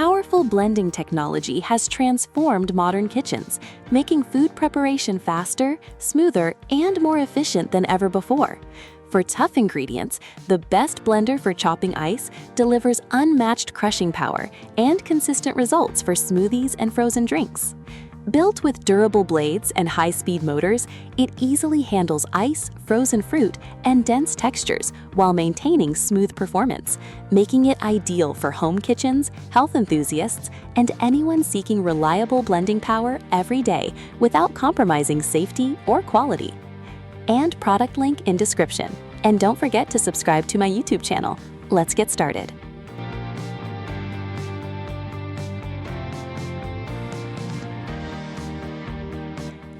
Powerful blending technology has transformed modern kitchens, making food preparation faster, smoother, and more efficient than ever before. For tough ingredients, the best blender for chopping ice delivers unmatched crushing power and consistent results for smoothies and frozen drinks. Built with durable blades and high-speed motors, it easily handles ice, frozen fruit, and dense textures while maintaining smooth performance, making it ideal for home kitchens, health enthusiasts, and anyone seeking reliable blending power every day without compromising safety or quality. And product link in description. And don't forget to subscribe to my YouTube channel. Let's get started.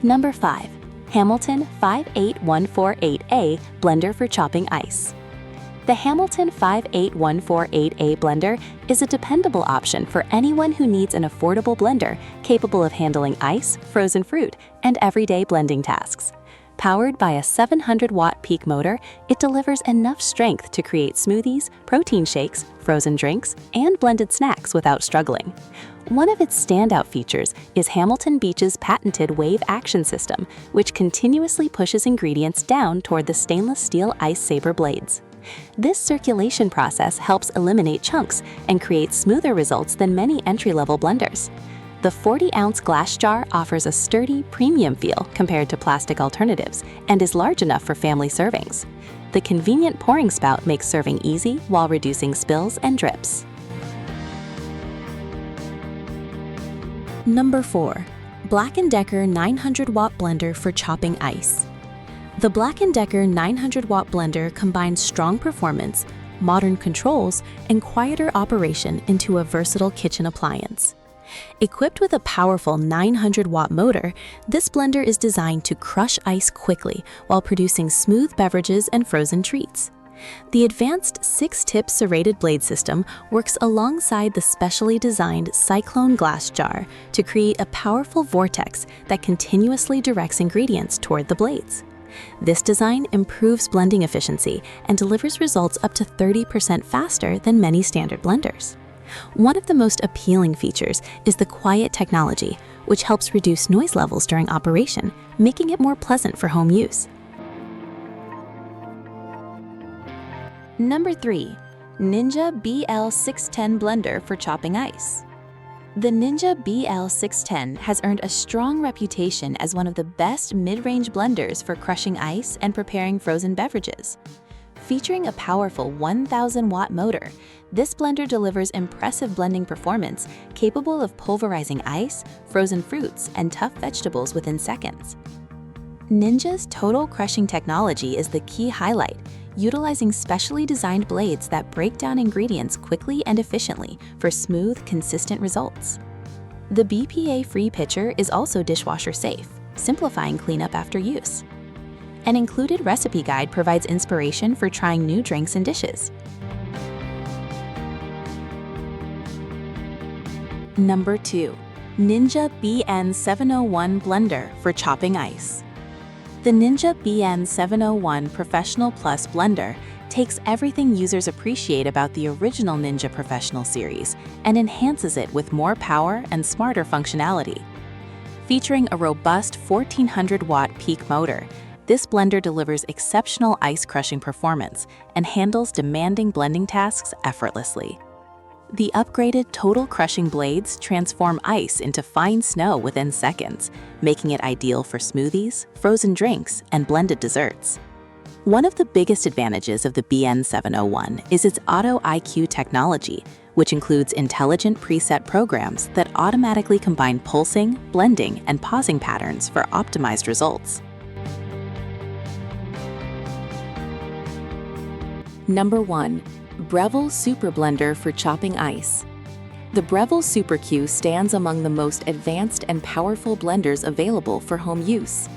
Number 5. Hamilton 58148A Blender for Chopping Ice. The Hamilton 58148A blender is a dependable option for anyone who needs an affordable blender capable of handling ice, frozen fruit, and everyday blending tasks. Powered by a 700-watt peak motor, it delivers enough strength to create smoothies, protein shakes, frozen drinks, and blended snacks without struggling. One of its standout features is Hamilton Beach's patented wave action system, which continuously pushes ingredients down toward the stainless steel ice saber blades. This circulation process helps eliminate chunks and create smoother results than many entry-level blenders. The 40-ounce glass jar offers a sturdy, premium feel compared to plastic alternatives and is large enough for family servings. The convenient pouring spout makes serving easy while reducing spills and drips. Number 4. Black & Decker 900-watt blender for chopping ice. The Black & Decker 900-watt blender combines strong performance, modern controls, and quieter operation into a versatile kitchen appliance. Equipped with a powerful 900-watt motor, this blender is designed to crush ice quickly while producing smooth beverages and frozen treats. The advanced 6-tip serrated blade system works alongside the specially designed Cyclone glass jar to create a powerful vortex that continuously directs ingredients toward the blades. This design improves blending efficiency and delivers results up to 30% faster than many standard blenders. One of the most appealing features is the quiet technology, which helps reduce noise levels during operation, making it more pleasant for home use. Number 3. Ninja BL610 Blender for Chopping Ice. The Ninja BL610 has earned a strong reputation as one of the best mid-range blenders for crushing ice and preparing frozen beverages. Featuring a powerful 1,000-watt motor, this blender delivers impressive blending performance capable of pulverizing ice, frozen fruits, and tough vegetables within seconds. Ninja's total crushing technology is the key highlight, utilizing specially designed blades that break down ingredients quickly and efficiently for smooth, consistent results. The BPA-free pitcher is also dishwasher safe, simplifying cleanup after use. An included recipe guide provides inspiration for trying new drinks and dishes. Number 2. Ninja BN701 Blender for Chopping Ice. The Ninja BN701 Professional Plus blender takes everything users appreciate about the original Ninja Professional series and enhances it with more power and smarter functionality. Featuring a robust 1,400-watt peak motor, this blender delivers exceptional ice crushing performance and handles demanding blending tasks effortlessly. The upgraded total crushing blades transform ice into fine snow within seconds, making it ideal for smoothies, frozen drinks, and blended desserts. One of the biggest advantages of the BN701 is its Auto IQ technology, which includes intelligent preset programs that automatically combine pulsing, blending, and pausing patterns for optimized results. Number 1. Breville Super Blender for Chopping Ice. The Breville Super Q stands among the most advanced and powerful blenders available for home use.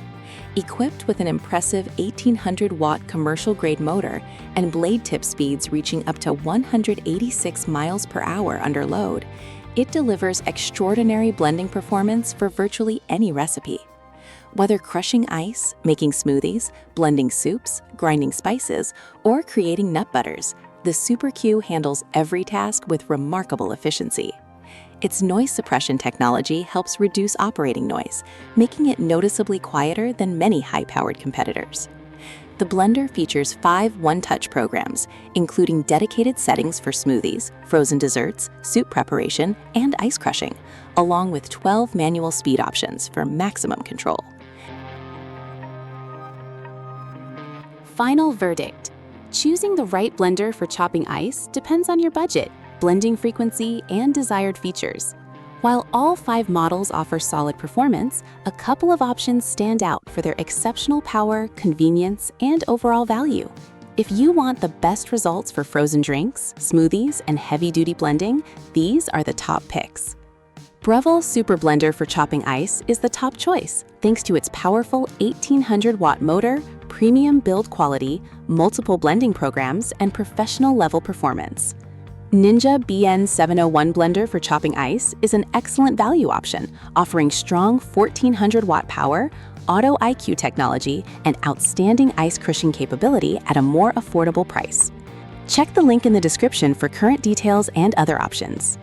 Equipped with an impressive 1,800-watt commercial-grade motor and blade tip speeds reaching up to 186 miles per hour under load, it delivers extraordinary blending performance for virtually any recipe. Whether crushing ice, making smoothies, blending soups, grinding spices, or creating nut butters, the Super Q handles every task with remarkable efficiency. Its noise suppression technology helps reduce operating noise, making it noticeably quieter than many high-powered competitors. The blender features 5 one-touch programs, including dedicated settings for smoothies, frozen desserts, soup preparation, and ice crushing, along with 12 manual speed options for maximum control. Final verdict. Choosing the right blender for chopping ice depends on your budget, blending frequency, and desired features. While all 5 models offer solid performance, a couple of options stand out for their exceptional power, convenience, and overall value. If you want the best results for frozen drinks, smoothies, and heavy-duty blending, these are the top picks. Breville Super Blender for chopping ice is the top choice, thanks to its powerful 1800-watt motor, premium build quality, multiple blending programs, and professional-level performance. Ninja BN701 blender for chopping ice is an excellent value option, offering strong 1400-watt power, auto IQ technology, and outstanding ice crushing capability at a more affordable price. Check the link in the description for current details and other options.